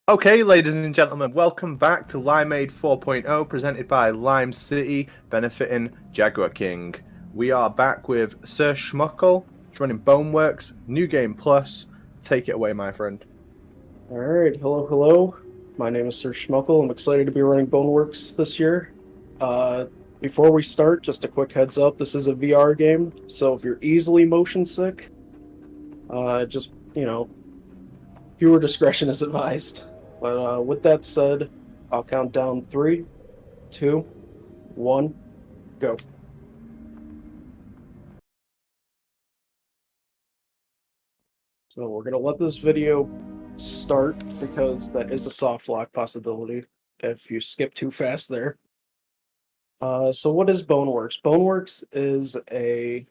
Okay, ladies and gentlemen, welcome back to Limeade 4.0, presented by Lime City, benefiting Jaguar King. We are back with sirShmuckle, running Boneworks, New Game Plus. Take it away, my friend. All right, hello. My name is sirShmuckle. I'm excited to be running Boneworks this year. Uh, Before we start, just a quick heads up: this is a VR game, so if you're easily motion sick, just viewer discretion is advised. But with that said, I'll count down 3, 2, 1, go. So we're gonna let this video start because that is a soft lock possibility if you skip too fast there. So what is Boneworks? Boneworks is a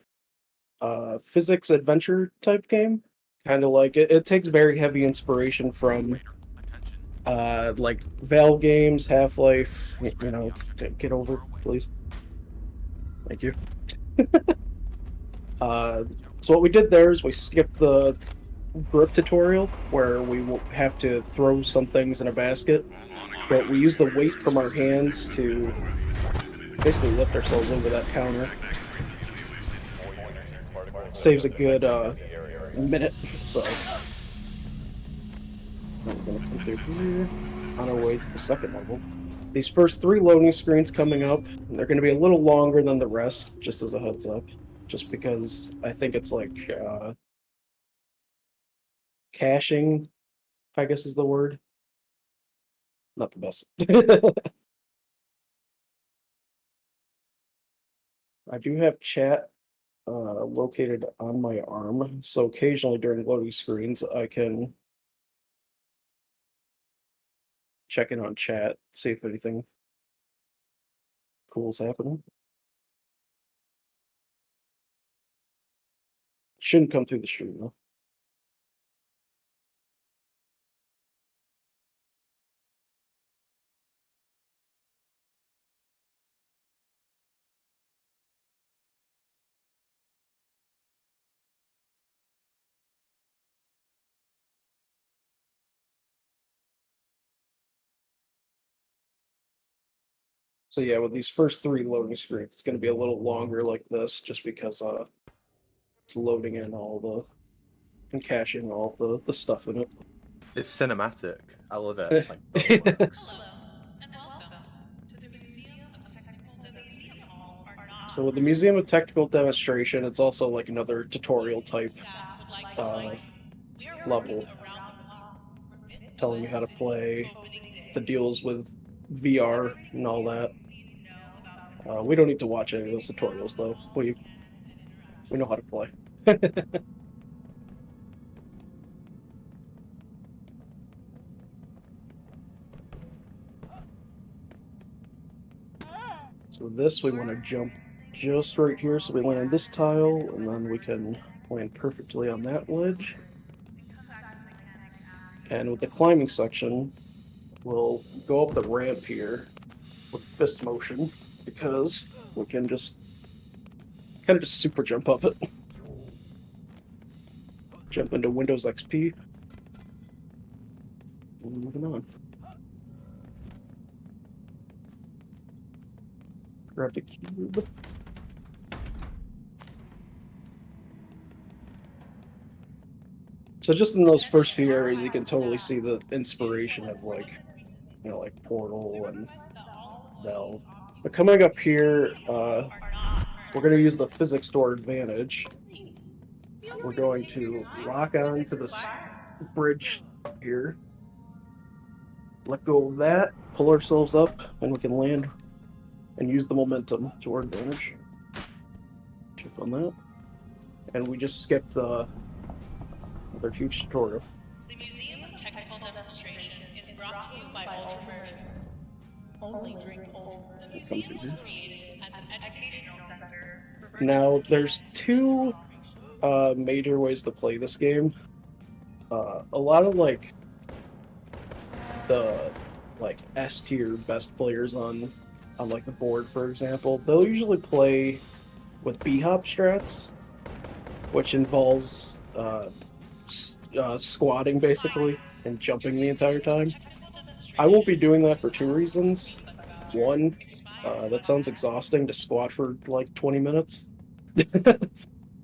physics adventure type game. Kind of like it takes very heavy inspiration from like Valve games, Half-Life. Get over, please. Thank you. Uh, so what we did there is we skipped the grip tutorial where we have to throw some things in a basket, but we use the weight from our hands to basically lift ourselves over that counter. Saves a good minute. So we're gonna come through here on our way to the second level. These first 3 loading screens coming up, they're going to be a little longer than the rest, just as a heads up. Just because I think it's like caching, I guess is the word. Not the best. I do have chat located on my arm, so occasionally during loading screens I can check in on chat, see if anything cool is happening. Shouldn't come through the stream though. So yeah, with these first 3 loading screens, it's going to be a little longer like this, just because it's loading in all the and caching all the stuff in it. It's cinematic. I love it. It's like Boneworks. So with the Museum of Technical Demonstration, it's also like another tutorial type uh, level, telling you how to play, the deals with VR and all that. We don't need to watch any of those tutorials though. We know how to play. So this we want to jump just right here, so we land this tile, and then we can land perfectly on that ledge. And with the climbing section, we'll go up the ramp here with fist motion, because we can just kind of just super jump up it. Jump into Windows XP. And moving on. Grab the cube. So just in those first few areas, you can totally see the inspiration of like Portal and Valve. But coming up here, we're going to use the physics to our advantage. We're going to lock on to this bridge here, let go of that, pull ourselves up, and we can land and use the momentum to our advantage. Jump on that. And we just skipped another huge tutorial. The Museum of Technical Demonstration is brought to you by Ultraversion. Only drink Ultra. The museum was created as an educational center. Now, there's 2 major ways to play this game. A lot of the S tier best players on like the board, for example, they'll usually play with B-hop strats, which involves squatting basically and jumping the entire time. I won't be doing that for two reasons. One, that sounds exhausting to squat for like 20 minutes.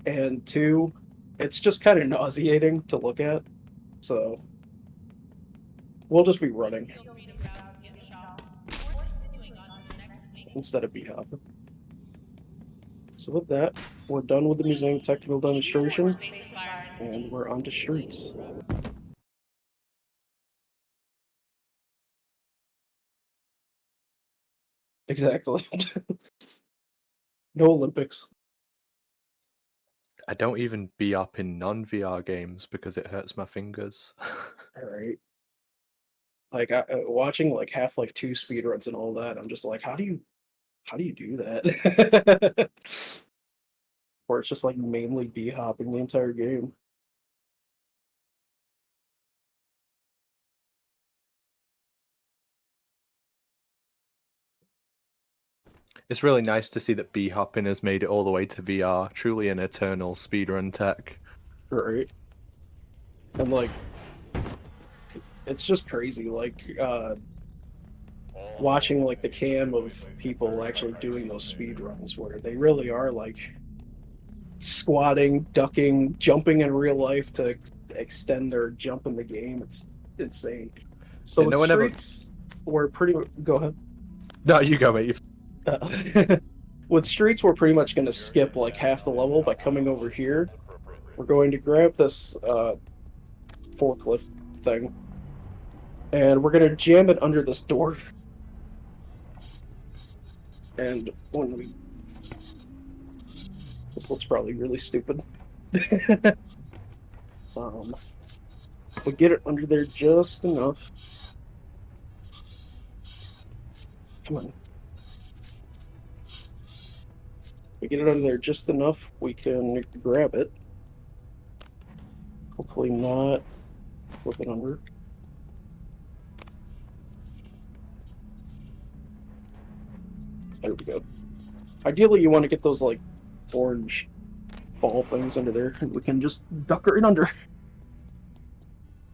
And two, it's just kind of nauseating to look at. So we'll just be running instead of b-hopping. So with that, we're done with the museum technical demonstration, and we're on to streets. Exactly. No Olympics. I don't even be up in non-VR games because it hurts my fingers. All right. Like watching like Half-Life 2 speedruns and all that, I'm just like, how do you do that? Or it's just like mainly b-hopping the entire game. It's really nice to see that b-hopping has made it all the way to VR. Truly an eternal speedrun tech. Right. And like, it's just crazy. Like, watching like the cam of people actually doing those speed runs where they really are like squatting, ducking, jumping in real life to extend their jump in the game. It's insane. So Yeah, with no one ever- streets, we're pretty. Go ahead. No, you go, mate. With streets, we're pretty much going to skip like half the level by coming over here. We're going to grab this forklift thing, and we're going to jam it under this door. And when we... This looks probably really stupid. If we get it under there just enough... Come on. If we get it under there just enough, we can grab it. Hopefully not flip it under. There we go. Ideally, you want to get those, like, orange ball things under there, and we can just duck right under.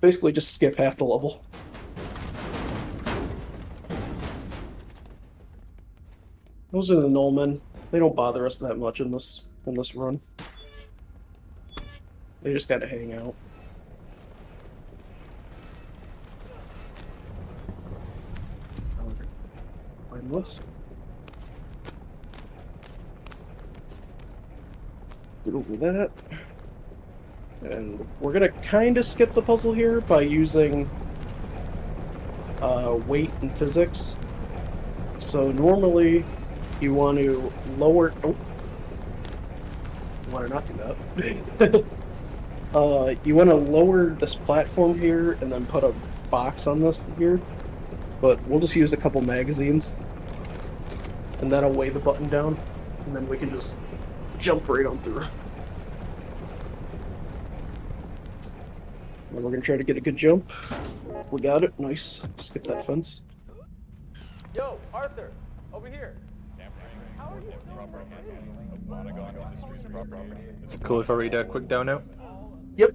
Basically, just skip half the level. Those are the Nullmen. They don't bother us that much in this run. They just gotta hang out. Find this. Get over that. And we're gonna kind of skip the puzzle here by using weight and physics. So normally you want to lower... Oh. You want to not do that. You want to lower this platform here and then put a box on this here. But we'll just use a couple magazines. And that'll weigh the button down. And then we can just jump right on through. And we're going to try to get a good jump. We got it. Nice. Skip that fence. Yo, Arthur, over here. How are you still in the city? Cool if I read a quick dono? Yep.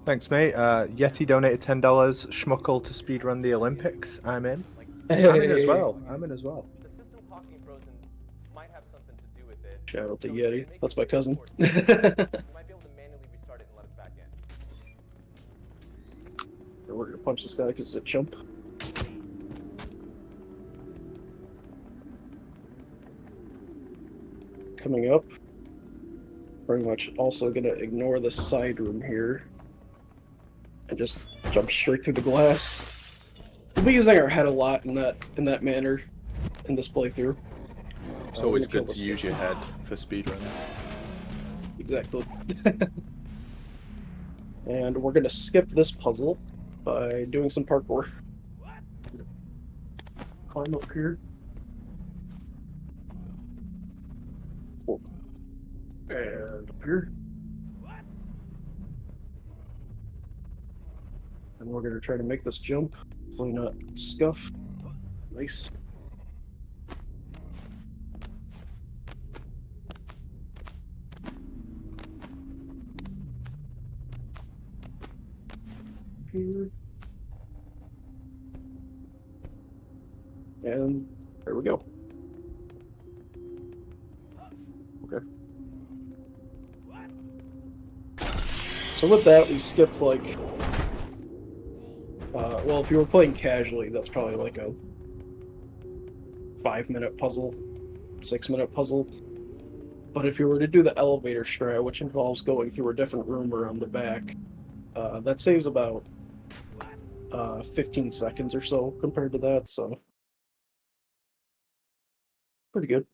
Thanks, mate. Yeti donated $10. Schmuckle to speedrun the Olympics. I'm in. Hey. I'm in as well. The system clocking frozen might have something to do with it. Shout out to Yeti. That's my cousin. You might be able to manually restart it and let us back in. We're gonna punch this guy because it's a chump. Coming up. Pretty much also gonna ignore the side room here. And just jump straight through the glass. We'll be using our head a lot in that manner in this playthrough. It's always good to use your head for speedruns. Exactly. And we're gonna skip this puzzle by doing some parkour. Climb up here. Whoa. And up here. And we're gonna try to make this jump. Hopefully not scuff. Nice. here. And there we go. Okay. So with that, we skipped like, well, if you were playing casually, that's probably like a 5-minute puzzle, 6-minute puzzle. But if you were to do the elevator strat, which involves going through a different room around the back, that saves about 15 seconds or so compared to that, so pretty good.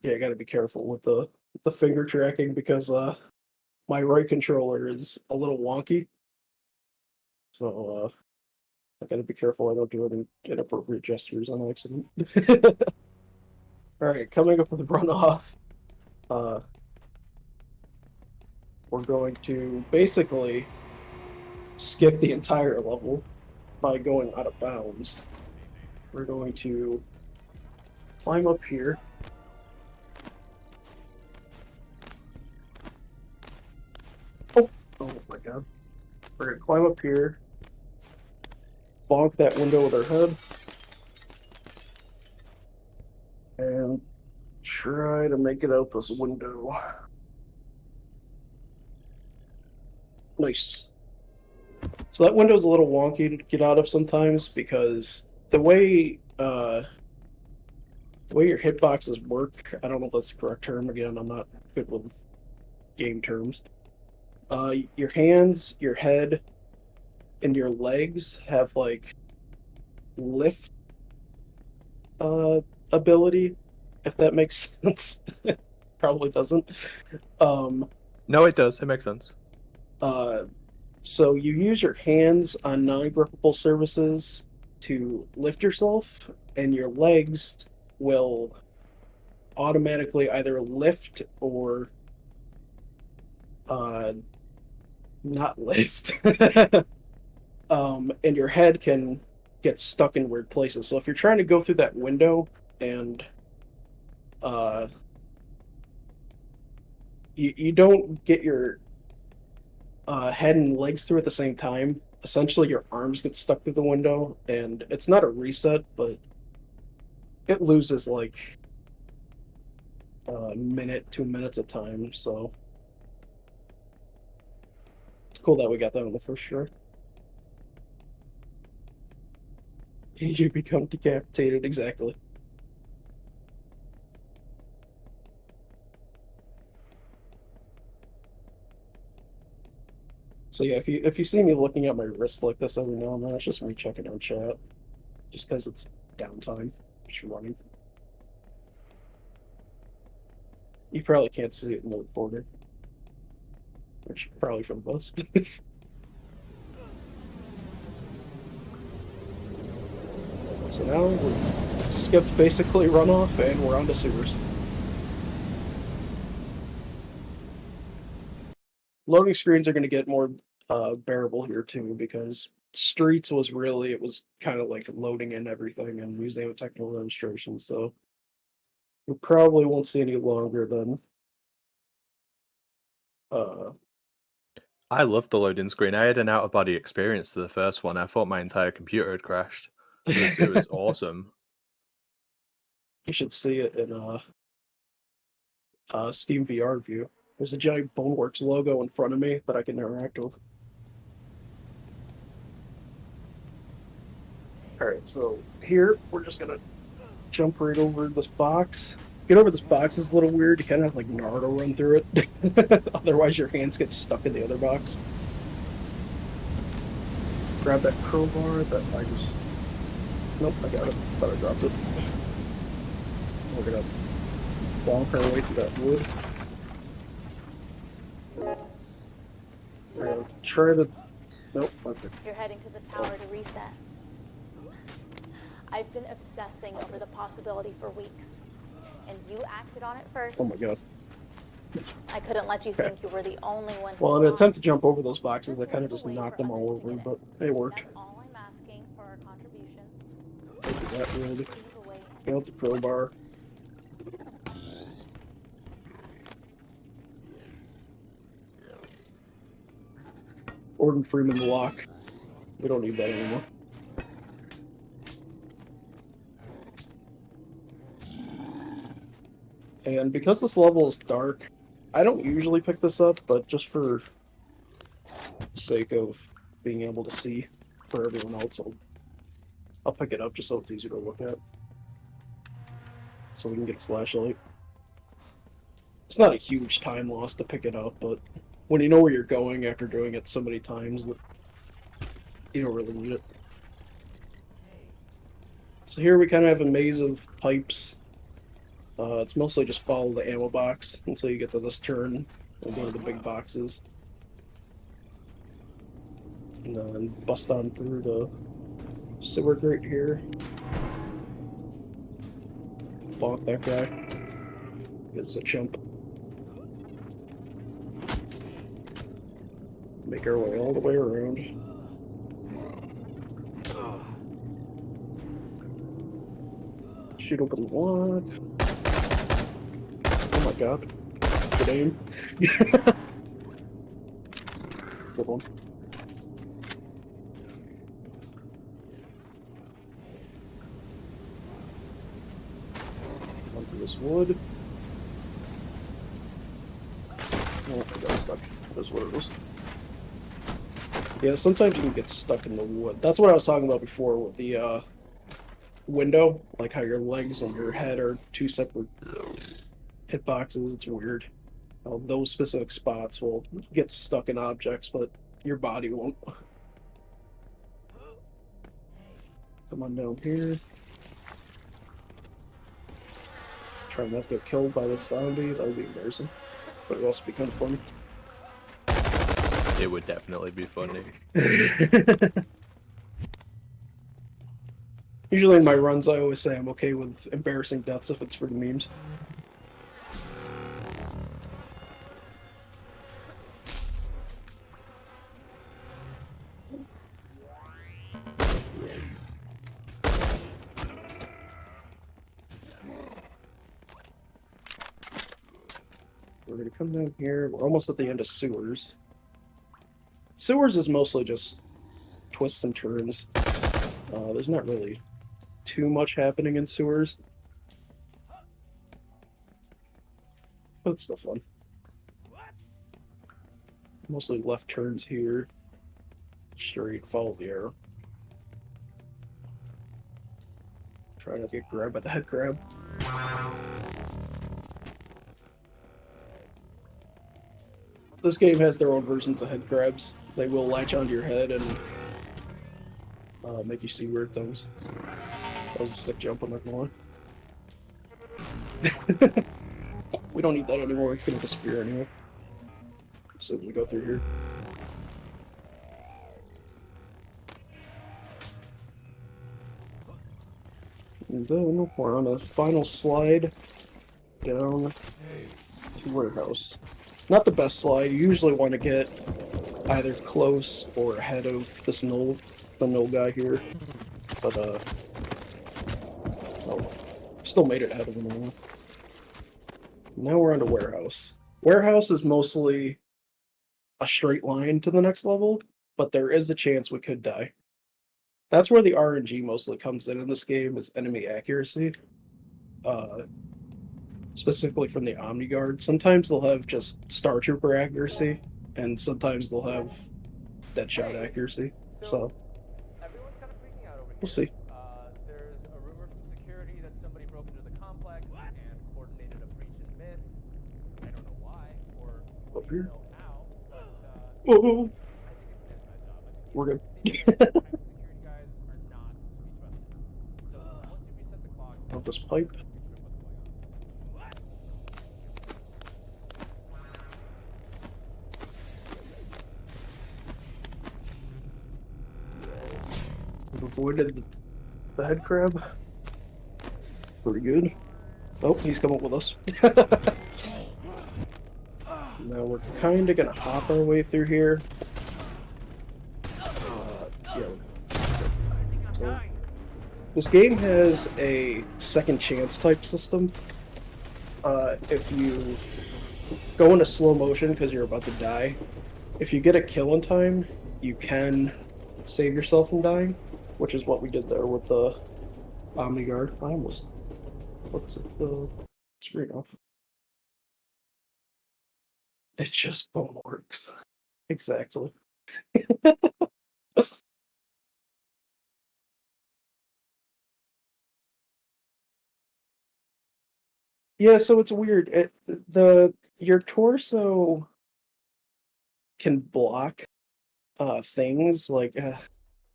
Yeah, I gotta be careful with the finger tracking because my right controller is a little wonky. So I gotta be careful I don't do any inappropriate gestures on accident. Alright, coming up with runoff. We're going to basically skip the entire level by going out of bounds. We're going to climb up here. Oh my god. We're gonna climb up here, bonk that window with our head, and try to make it out this window. Nice. So that window's a little wonky to get out of sometimes because the way your hitboxes work, I don't know if that's the correct term. Again, I'm not good with game terms. Your hands, your head, and your legs have like lift ability, if that makes sense. Probably doesn't. No, it does. It makes sense. So you use your hands on non-grippable surfaces to lift yourself, and your legs will automatically either lift or not lift. And your head can get stuck in weird places. So if you're trying to go through that window and you don't get your head and legs through at the same time, essentially your arms get stuck through the window, and it's not a reset, but it loses like a minute, 2 minutes of time, so it's cool that we got that on the first try. You become decapitated, exactly. So yeah, if you see me looking at my wrist like this every now and then, it's just me checking out chat. Just because it's downtime. Just running. You probably can't see it in the recording. Which probably for the best. So now we skipped basically runoff and we're on to sewers. Loading screens are going to get more bearable here too, because streets was really, it was kind of like loading in everything and using a technical demonstration, so we probably won't see any longer than I loved the loading screen. I had an out-of-body experience to the first one. I thought my entire computer had crashed. It was awesome. You should see it in Steam VR view. There's a giant Boneworks logo in front of me that I can interact with. Alright, so here we're just gonna jump right over this box. Get over this box is a little weird. You kind of have like Naruto run through it. Otherwise your hands get stuck in the other box. Grab that crowbar that I just... Nope, I got it. Thought I dropped it. We're gonna bonk our way through that wood. We're gonna try to... Nope, okay. You're heading to the tower to reset. I've been obsessing over the possibility for weeks, and you acted on it first. Oh my god. I couldn't let you think you were the only one who Well, in an saw attempt to it. jump over those boxes, I Just kind of lead just the way knocked for them all others to over, get but it. it worked. That's all I'm asking for our contributions. Look at that wood. Leave a way in. Get out the crowbar. Gordon Freeman lock. We don't need that anymore. And because this level is dark, I don't usually pick this up, but just for the sake of being able to see for everyone else, I'll pick it up just so it's easier to look at. So we can get a flashlight. It's not a huge time loss to pick it up, but when you know where you're going after doing it so many times, that you don't really need it. So here we kind of have a maze of pipes. It's mostly just follow the ammo box until you get to this turn and go to the big boxes. And then bust on through the sewer grate here. Bonk that guy. It's a chump. Make our way all the way around. Shoot open the lock. Oh my god. Good aim. Good one. Onto this wood. Oh, I got stuck. That's what it was. Yeah, sometimes you can get stuck in the wood. That's what I was talking about before with the window, like how your legs and your head are two separate hitboxes. It's weird. Those specific spots will get stuck in objects, but your body won't. Come on down here. Try not to get killed by this zombie. That would be embarrassing. But it would also be kind of funny. It would definitely be funny. Usually in my runs, I always say I'm okay with embarrassing deaths if it's for the memes. We're gonna come down here. We're almost at the end of sewers. Sewers is mostly just twists and turns. There's not really too much happening in sewers. But it's still fun. Mostly left turns here. Straight, follow the arrow. Try not to get grabbed by the head crab. This game has their own versions of head crabs. They will latch onto your head and make you see weird things. That was a sick jump, I'm not gonna lie. We don't need that anymore, it's gonna disappear anyway. So we go through here. And then we're on a final slide down to warehouse. Not the best slide. You usually want to get either close or ahead of this the null guy here. But oh, still made it ahead of him anyway. Now we're on to warehouse. Warehouse is mostly a straight line to the next level, but there is a chance we could die. That's where the RNG mostly comes in this game, is enemy accuracy. Specifically from the Omni Guard. Sometimes they'll have just Star Trooper accuracy, and sometimes they'll have Deadshot accuracy. So everyone's kind of freaking out over here. We'll see. There's a rumor from security that somebody broke into the complex and coordinated a breach in Myth. I don't know why or Up here. know how, but Whoa. I think it's an inside job. I think We're good. private security guys are not to be trusted. So once you reset the clock, Up this pipe. picture of what's going on. We've avoided the head crab. Pretty good. Oh, he's coming with us. we're kind of gonna hop our way through here. Yeah. So, this game has a second chance type system. If you go into slow motion because you're about to die, if you get a kill in time, you can save yourself from dying, which is what we did there with the Omni Guard. I almost flipped the screen off. It's just Boneworks. Exactly. Yeah, so it's weird. Your torso can block things like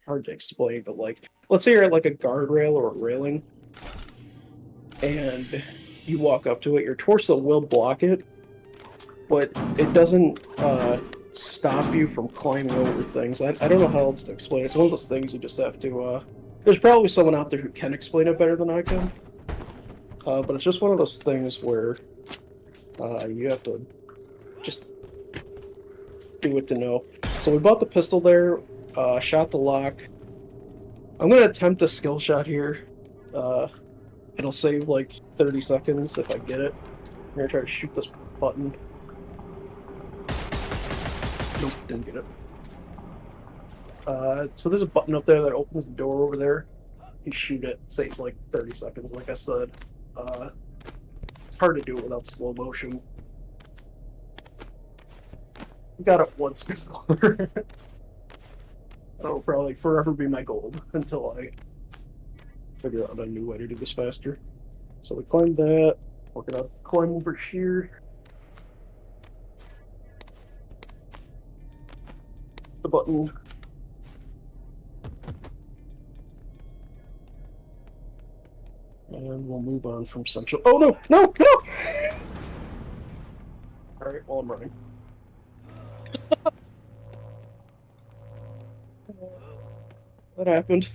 hard to explain, but like let's say you're at like a guardrail or a railing and you walk up to it, your torso will block it, but it doesn't stop you from climbing over things. I don't know how else to explain it. It's one of those things you just have to there's probably someone out there who can explain it better than I can. But it's just one of those things where you have to just do it to know. So we bought the pistol there, shot the lock. I'm going to attempt a skill shot here. It'll save like 30 seconds if I get it. I'm going to try to shoot this button. Nope, didn't get it. So there's a button up there that opens the door over there. You shoot it, saves like 30 seconds, like I said. It's hard to do it without slow motion. Got it once before. That'll probably forever be my goal until I figure out a new way to do this faster. So we climbed that. We're gonna climb over here. The button. And we'll move on from Central. Oh no! No! No! Alright, well, I'm running. What happened?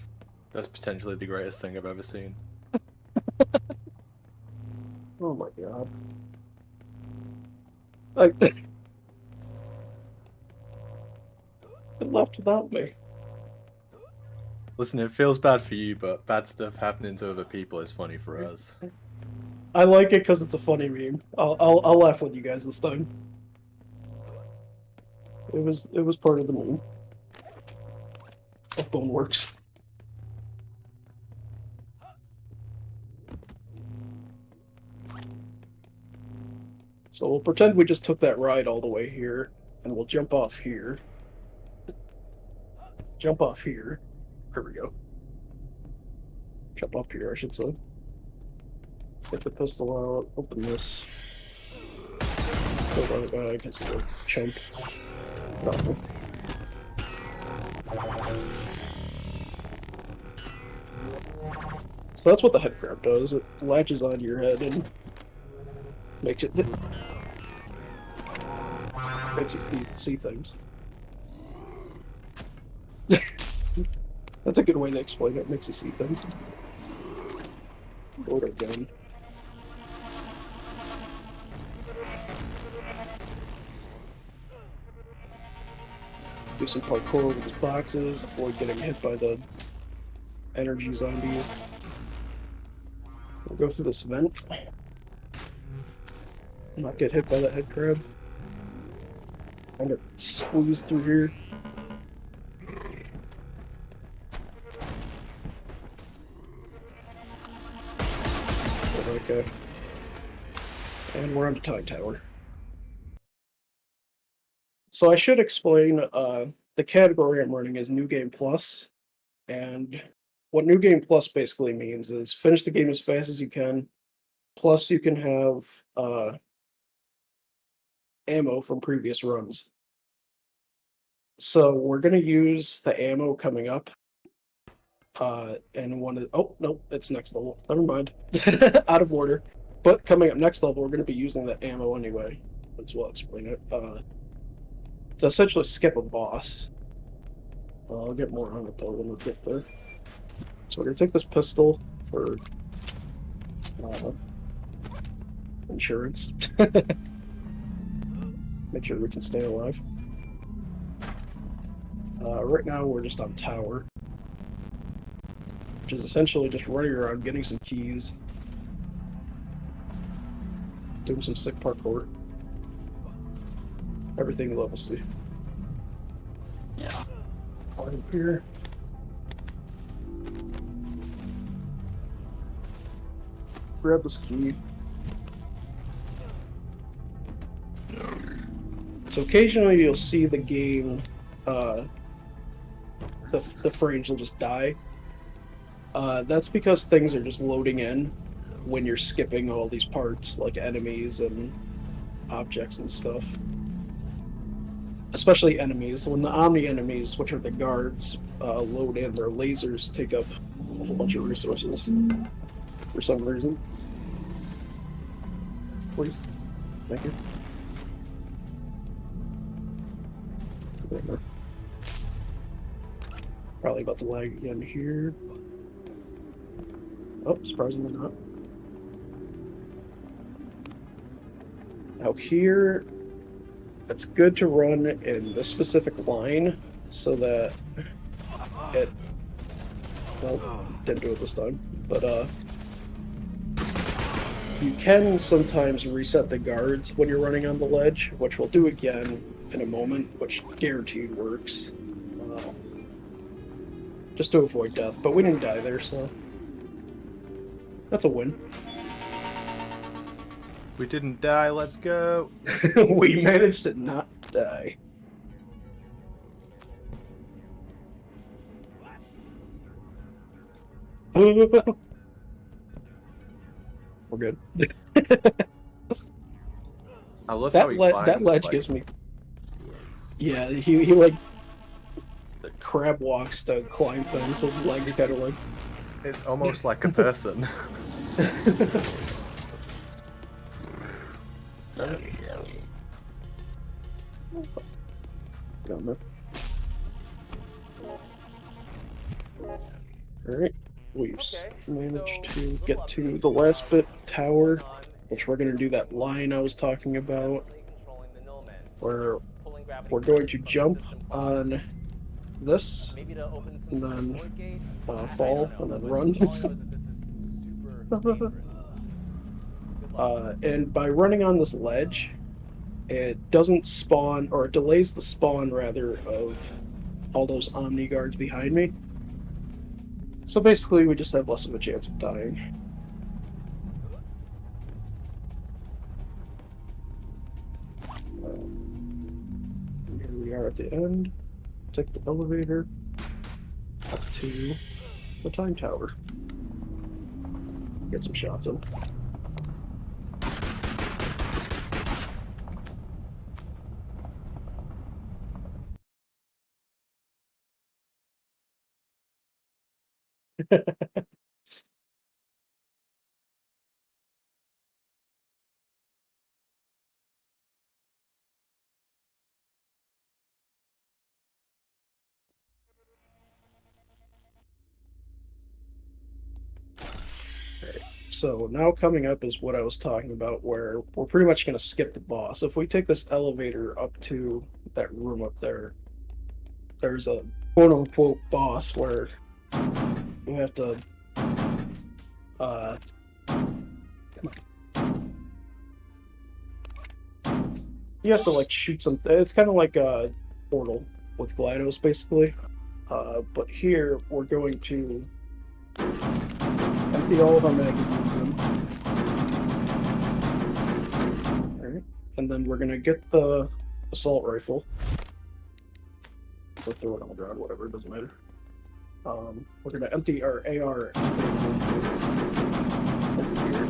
That's potentially the greatest thing I've ever seen. Oh my god. Like, it left without me. Listen, it feels bad for you, but bad stuff happening to other people is funny for us. I like it because it's a funny meme. I'll laugh with you guys this time. It was part of the meme of Boneworks. So we'll pretend we just took that ride all the way here, and we'll jump off here. Jump off here. There we go. Jump off here, I should say. Get the pistol out, open this. Hold on, because you're a chump. Nothing. So that's what the head grab does. It latches onto your head and makes you see things. That's a good way to explain it. Makes you see things. Load our gun. Do some parkour with these boxes, avoid getting hit by the energy zombies. We'll go through this vent. Not get hit by that head crab. Kind of squeeze through here. Okay. And we're on the Tide Tower. So I should explain, the category I'm running is New Game Plus, and what New Game Plus basically means is finish the game as fast as you can, plus you can have ammo from previous runs. So we're going to use the ammo coming up, and oh, no, it's next level. Never mind. Out of order. But coming up next level, we're going to be using that ammo anyway. As well explain it. To essentially skip a boss. I'll get more on it though when we get there. So we're going to take this pistol for insurance. make sure we can stay alive. Right now we're just on tower, which is essentially just running around getting some keys, doing some sick parkour. Everything level C. Yeah. Climb here. Grab this key. So occasionally you'll see the game, the frames will just die. That's because things are just loading in when you're skipping all these parts, like enemies and objects and stuff. Especially enemies. When the Omni enemies, which are the guards, load in, their lasers take up a whole bunch of resources for some reason. Please. Thank you. Probably about to lag again here. Oh, surprisingly not. Now here, it's good to run in this specific line so that it, well, didn't do it this time, but you can sometimes reset the guards when you're running on the ledge, which we'll do again in a moment, which guaranteed works. Just to avoid death, but we didn't die there, so that's a win. We didn't die, let's go. We managed to not die. We're good. I love how he climbs, that ledge like, gives me. Yeah, he like crab walks to climb things. His legs kind of like. it's almost like a person. Alright, we've managed to get to the last bit tower, which we're going to do that line I was talking about, where we're going to jump on this, and then fall, and then run. And by running on this ledge, it doesn't spawn, or it delays the spawn, rather, of all those Omni guards behind me. So basically, we just have less of a chance of dying. Here we are at the end. Take the elevator up to the time tower. Get some shots of. So now coming up is what I was talking about, where we're pretty much going to skip the boss. If we take this elevator up to that room up there, there's a quote-unquote boss where you have to like shoot something. It's kind of like a Portal with GLaDOS, basically. But here we're going to empty all of our magazines in. Alright. And then we're gonna get the assault rifle. Or throw it on the ground, whatever, it doesn't matter. We're gonna empty our AR over here.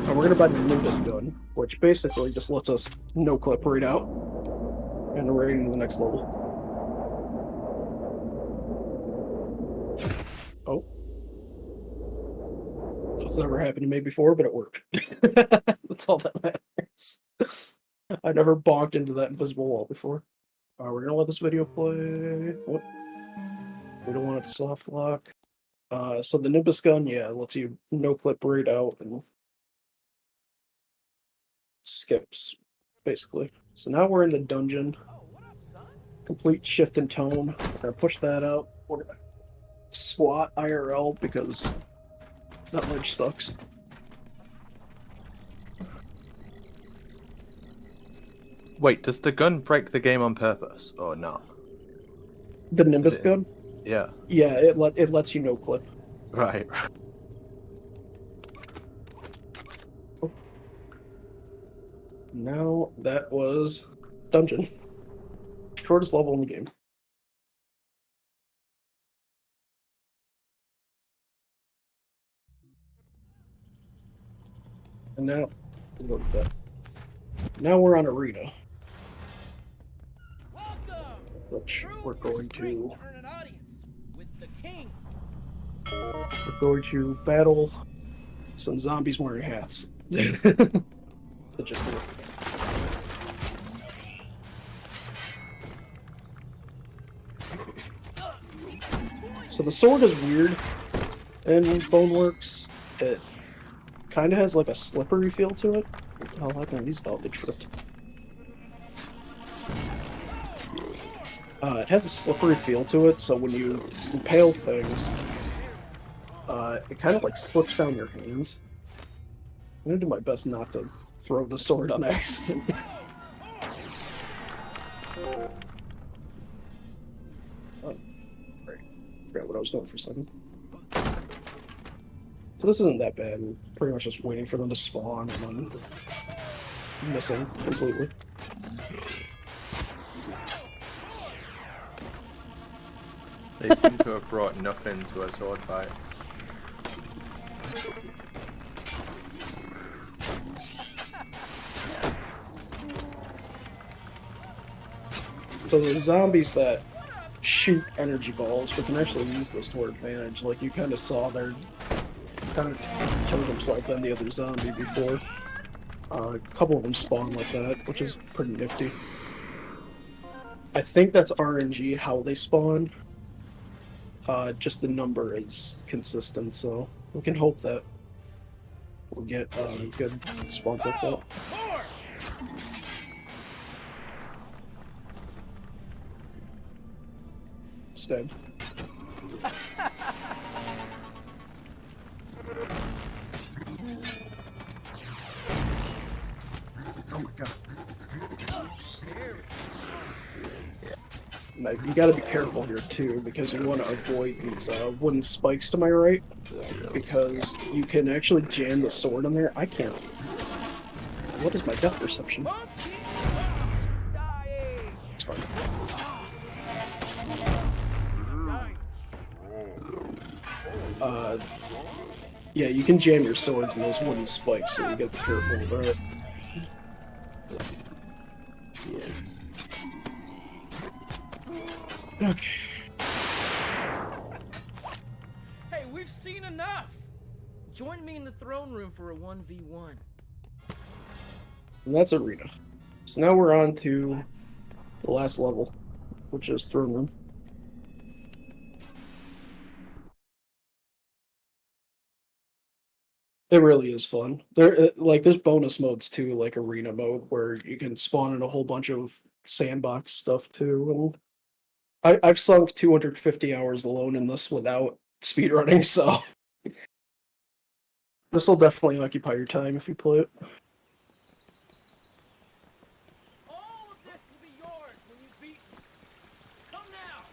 And we're gonna buy the Nimbus gun, which basically just lets us no-clip right out and right into the next level. Oh. That's never happened to me before, but it worked. That's all that matters. I never bonked into that invisible wall before. We're gonna let this video play. Whoop. We don't want it to soft lock. So the Nimbus gun, yeah, lets you no-clip right out and skips, basically. So now we're in the dungeon. Oh, what up, son? Complete shift in tone. We're gonna push that out. We're gonna squat IRL because that ledge sucks. Wait, does the gun break the game on purpose or not? The Nimbus it- gun? Yeah. Yeah, it lets you no clip. Right. Now that was dungeon. Shortest level in the game. And now, look at that. Now we're on arena, Welcome! which Prove we're your going strength to earn an audience with the king. battle some zombies wearing hats. That just do it. So the sword is weird in Boneworks. It kind of has like a slippery feel to it. What the hell happened to these? Oh, they tripped. It has a slippery feel to it, so when you impale things, it kind of like slips down your hands. I'm gonna do my best not to throw the sword on accident. Oh, right. Forgot what I was doing for a second. So this isn't that bad. We're pretty much just waiting for them to spawn and then missing completely. They seem to have brought nothing to a sword fight. So the zombies that shoot energy balls, we can actually use this to our advantage. Like you kind of saw there, kind of killed himself and the other zombie before. A couple of them spawn like that, which is pretty nifty. I think that's RNG how they spawn. Just the number is consistent, so we can hope that we'll get good spawns like that. More! Instead. Oh my god. Now, you gotta be careful here too, because you want to avoid these wooden spikes to my right, because you can actually jam the sword in there. I can't. What is my depth perception? Dying! It's fine. Yeah, you can jam your swords in those wooden spikes, so you gotta be careful with that. Okay. Hey, we've seen enough! Join me in the throne room for a 1v1. And that's arena. So now we're on to the last level, which is throne room. It really is fun. There's bonus modes too, like arena mode, where you can spawn in a whole bunch of sandbox stuff too. And I've sunk 250 hours alone in this without speedrunning, so this will definitely occupy your time if you play it. All of this will be yours when you beat me. Come now!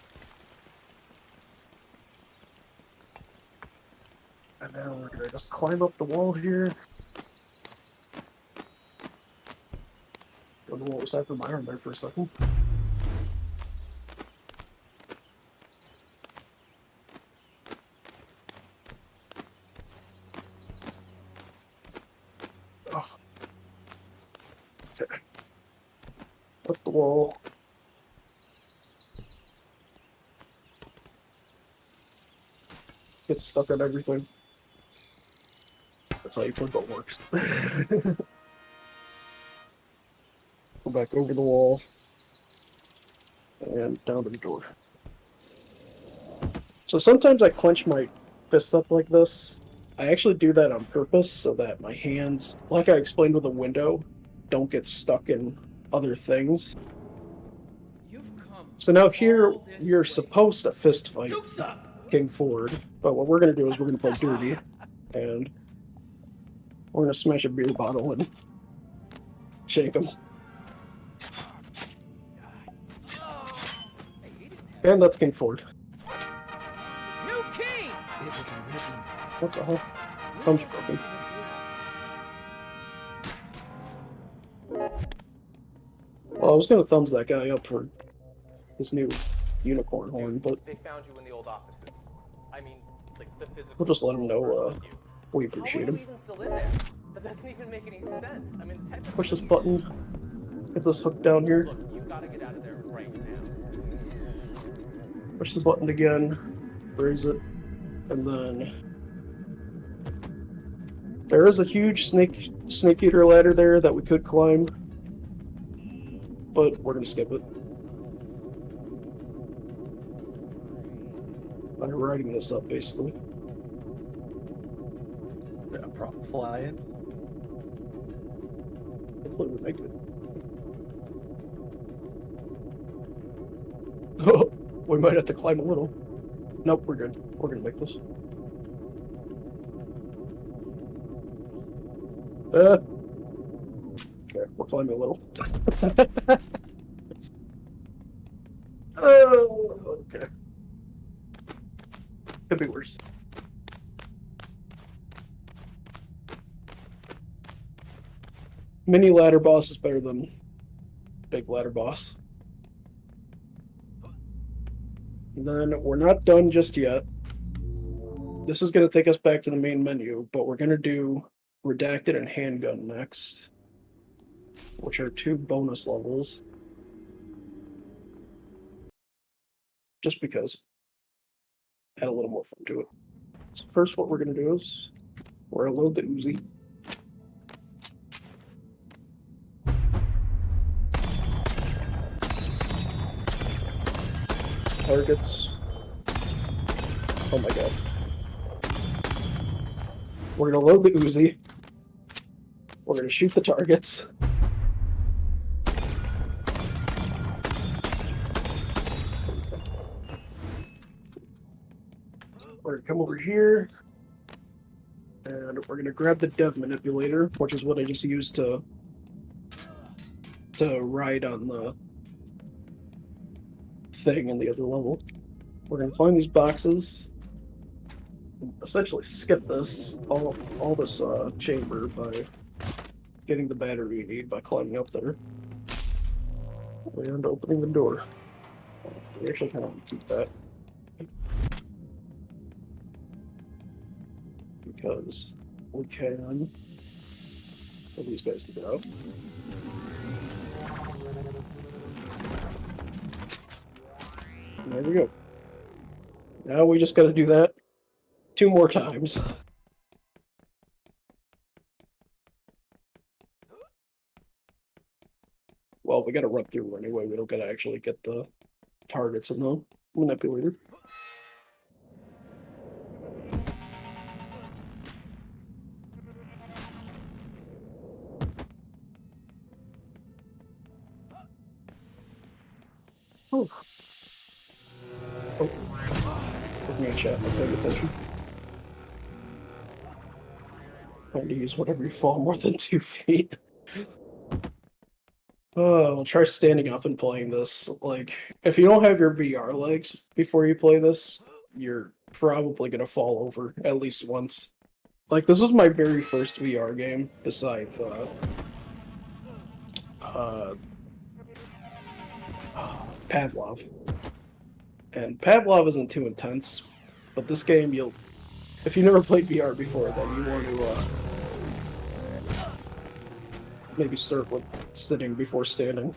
And now we're gonna just climb up the wall here. Don't know what was after my arm there for a second. Oh. Okay. Up the wall. Get stuck on everything. That's how you play Boneworks. Go back over the wall. And down to the door. So sometimes I clench my fists up like this. I actually do that on purpose so that my hands, like I explained with the window, don't get stuck in other things. You've come So now here, all this you're way. supposed to fist fight Joke's up. King Ford, but what we're going to do is we're going to play dirty, and we're going to smash a beer bottle and shake him. And that's King Ford. New king. What the hell? Thumb's broken. Well, I was going to thumbs that guy up for his new unicorn horn, but They found you in the old offices. I mean, like the physical. we'll just let him know world you. we How appreciate are you him. even still in there? That doesn't even make any sense. I mean, technically. Push this button. Get this hook down here. Look, you gotta get out of there right now. Push the button again. Raise it. And then there is a huge snake eater ladder there that we could climb, but we're gonna skip it. By riding this up, basically. Bit of prop flying. Hopefully we make it. Oh, we might have to climb a little. Nope, we're good. We're gonna make this. Okay, we're climbing a little. Oh, okay. Could be worse. Mini ladder boss is better than big ladder boss. And then we're not done just yet. This is going to take us back to the main menu, but we're going to do Redacted and Handgun next, which are 2 bonus levels. Just because. Add a little more fun to it. So first what we're going to do is we're going to load the Uzi. Targets. Oh my god. We're gonna load the Uzi. We're gonna shoot the targets. We're gonna come over here. And we're gonna grab the dev manipulator, which is what I just used to ride on the thing in the other level. We're gonna find these boxes, and essentially skip this all this chamber by getting the battery you need by climbing up there and opening the door. We actually kind of want to keep that because we can tell these guys to get out. And there we go. Now we just gotta do that 2 more times. Well, we gotta run through anyway. We don't gotta actually get the targets in the manipulator. Oh. Look me in chat, I'm paying attention. Trying to use whatever you fall more than 2 feet. Oh, try standing up and playing this. Like, if you don't have your VR legs before you play this, you're probably gonna fall over at least once. Like, this was my very first VR game, besides, Pavlov. And Pavlov isn't too intense, but this game, if you've never played VR before, then you want to, maybe start with sitting before standing.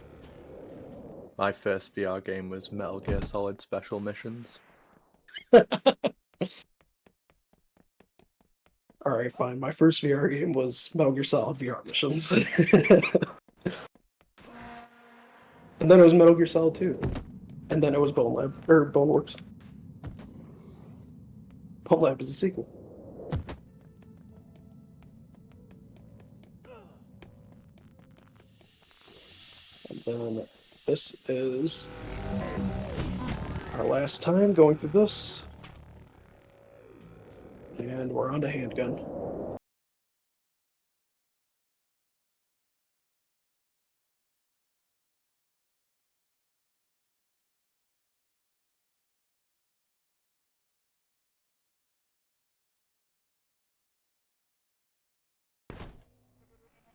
My first VR game was Metal Gear Solid Special Missions. Alright, fine. My first VR game was Metal Gear Solid VR Missions. And then it was Metal Gear Solid 2. And then it was Boneworks. Bone Lab is a sequel. And Then this is our last time going through this. And we're on to handgun.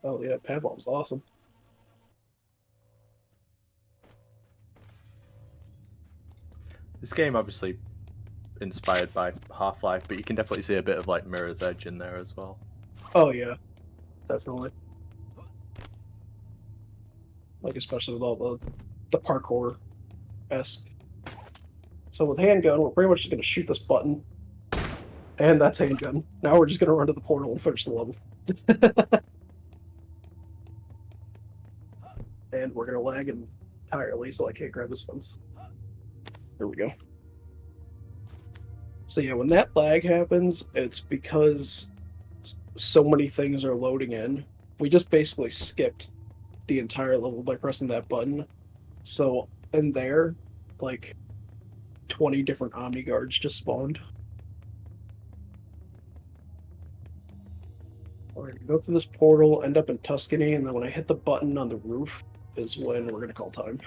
Oh yeah, Pavlov's awesome. This game obviously inspired by Half-Life, but you can definitely see a bit of like Mirror's Edge in there as well. Oh yeah, definitely. Like especially with all the parkour-esque. So with handgun, we're pretty much just gonna shoot this button. And that's handgun. Now we're just gonna run to the portal and finish the level. And we're gonna lag entirely, so I can't grab this fence. There we go. So yeah, when that lag happens, it's because so many things are loading in. We just basically skipped the entire level by pressing that button. So in there, like 20 different Omni guards just spawned. We're gonna go through this portal, end up in Tuscany, and then when I hit the button on the roof is when we're gonna call time.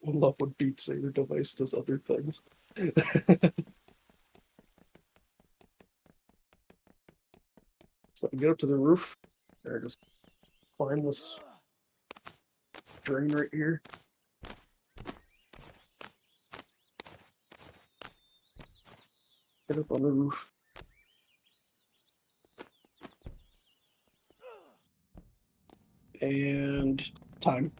I love when Beat Saber device does other things. So I get up to the roof, or just climb this drain right here. Get up on the roof. And time.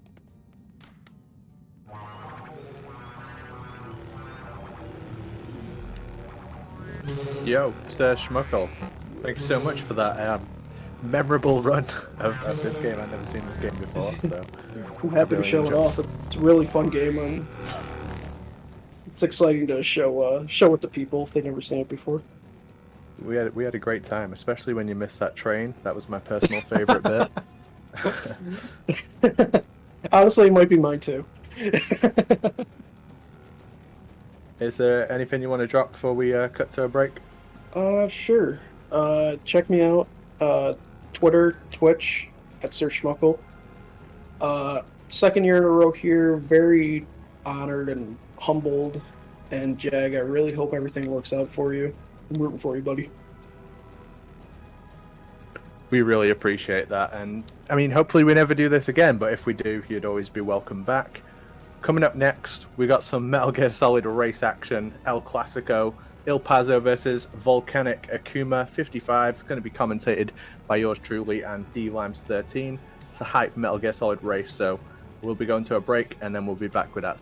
Yo, sirShmuckle, thanks so much for that memorable run of this game. I've never seen this game before, so I'm happy to really show it enjoyed off. It's a really fun game, and it's exciting to show it to people if they've never seen it before. We had a great time, especially when you missed that train. That was my personal favorite bit. Honestly, it might be mine too. Is there anything you want to drop before we cut to a break? Sure. Check me out. Twitter, Twitch, at sirShmuckle. Second year in a row here. Very honored and humbled. And Jag, I really hope everything works out for you. I'm rooting for you, buddy. We really appreciate that, and I mean, hopefully we never do this again, but if we do, you'd always be welcome back. Coming up next, we got some Metal Gear Solid race action, El Clasico, Il Pazo versus Volcanic Akuma 55, going to be commentated by yours truly and D-Limes13. It's a hype Metal Gear Solid race, so we'll be going to a break, and then we'll be back with that.